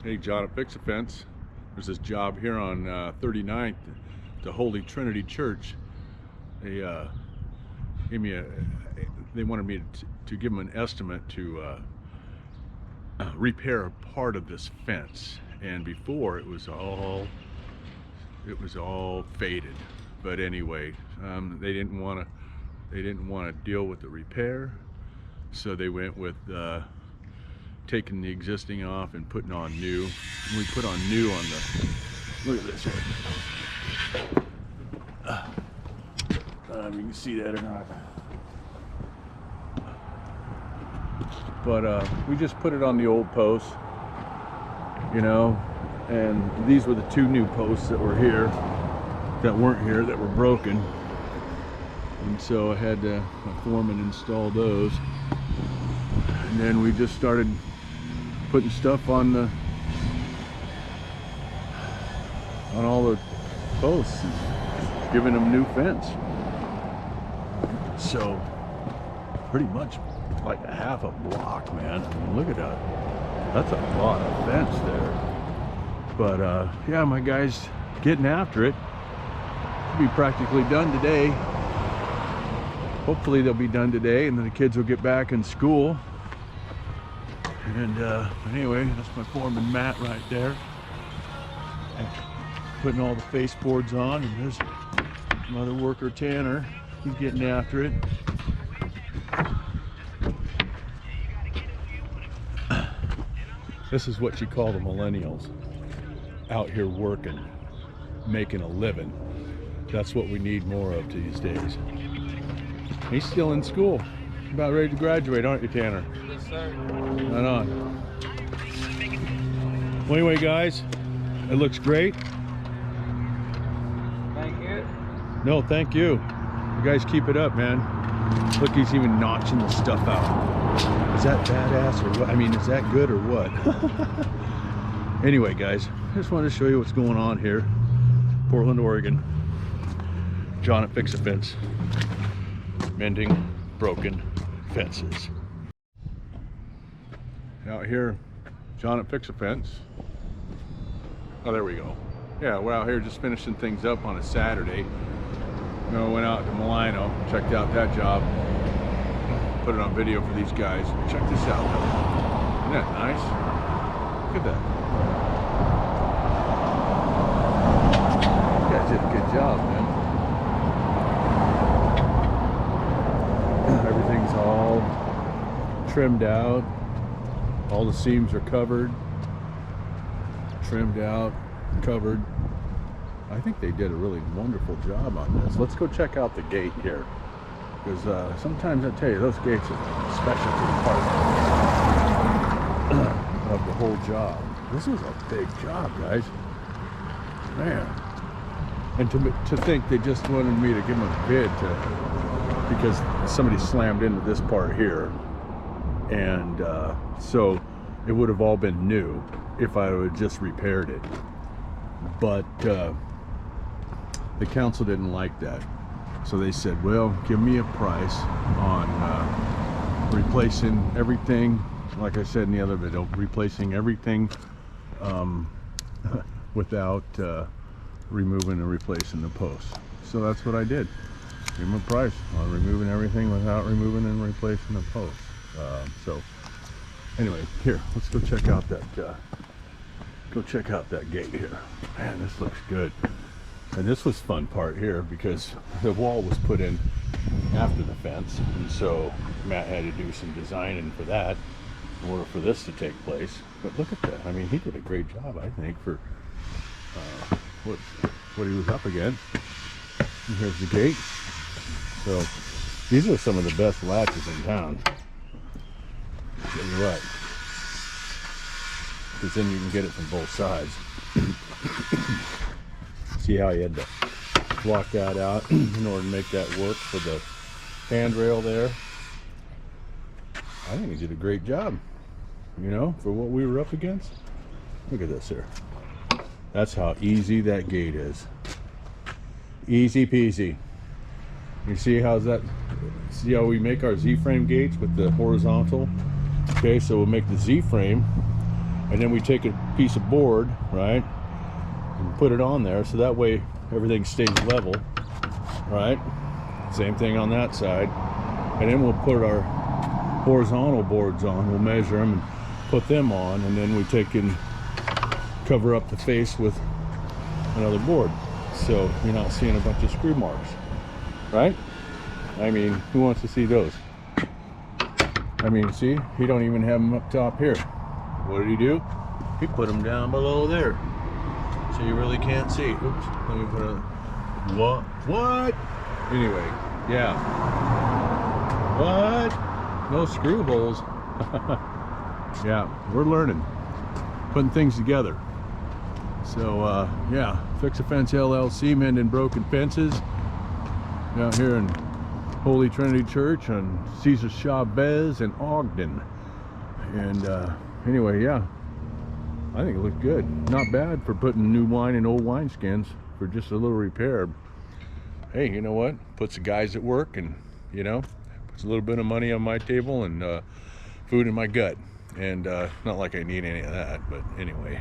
Hey, John at Fix-A-Fence. There's this job here on 39th, the Holy Trinity Church. They gave me they wanted me to give them an estimate to repair a part of this fence. And before it was all faded. But anyway, they didn't want to deal with the repair, so they went with taking the existing off and putting on new. And we put on new on the, look at this here. I don't know if you can see that or not. But we just put it on the old posts, you know, and these were the two new posts that were here, that weren't here, that were broken. And so I had my foreman install those. And then we just started putting stuff on all the posts, and giving them new fence. So pretty much like a half a block, man. I mean, look at that. That's a lot of fence there. But yeah, my guys getting after it. It'll be practically done today. Hopefully they'll be done today, and then the kids will get back in school. And anyway, that's my foreman Matt right there, putting all the face boards on. And there's another worker, Tanner. He's getting after it. This is what you call the millennials, out here working, making a living. That's what we need more of these days. He's still in school, about ready to graduate, aren't you, Tanner? Yes, sir. Right on. Well, anyway, guys, it looks great. Thank you. No, thank you. You guys keep it up, man. Look, he's even notching the stuff out. Is that badass or what? I mean, is that good or what? Anyway, guys, I just wanted to show you what's going on here. Portland, Oregon. John at Fix-A-Fence. Mending broken fences. Out here, John at Fix-A-Fence. Oh, there we go. Yeah, we're out here just finishing things up on a Saturday. You know, went out to Milano, checked out that job, put it on video for these guys. Check this out. Isn't that nice? Look at that. You guys did a good job, man. Everything's all trimmed out. All the seams are covered, trimmed out, covered. I think they did a really wonderful job on this. Let's go check out the gate here, because sometimes I tell you, those gates are a specialty part of the whole job. This was a big job, guys. Man. And to think they just wanted me to give them a bid because somebody slammed into this part here. And so it would have all been new if I would have just repaired it. But the council didn't like that. So they said, well, give me a price on replacing everything. Like I said in the other video, replacing everything without removing and replacing the posts. So that's what I did. Give them a price on removing everything without removing and replacing the posts. So anyway, here, let's go check out that gate here. Man, this looks good. And this was fun part here because the wall was put in after the fence, and so Matt had to do some designing for that in order for this to take place. But look at that. I mean, he did a great job, I think, for what he was up against. And here's the gate. So these are some of the best latches in town. Tell you what, because then you can get it from both sides. See how he had to block that out in order to make that work for the handrail there. I think he did a great job, you know, for what we were up against. Look at this here. That's how easy that gate is. Easy peasy. You see how's that? See how we make our Z-frame gates with the horizontal? Okay, so we'll make the Z-frame And then we take a piece of board, right, and put it on there so that way everything stays level, right? Same thing on that side. And then we'll put our horizontal boards on. We'll measure them and put them on, and then we take and cover up the face with another board, so you're not seeing a bunch of screw marks, right? I mean, who wants to see those? I mean, see, he don't even have them up top here. What did he do? He put them down below there, so you really can't see. Oops, let me put a what? Anyway, yeah. What? No screw holes. Yeah, we're learning, putting things together. So yeah, Fix a Fence LLC, Mending Broken Fences, out here in Holy Trinity Church on Cesar Chavez in Ogden. And anyway, yeah, I think it looked good. Not bad for putting new wine in old wineskins for just a little repair. Hey, you know what? Puts the guys at work, and you know, puts a little bit of money on my table and food in my gut. And not like I need any of that, but anyway.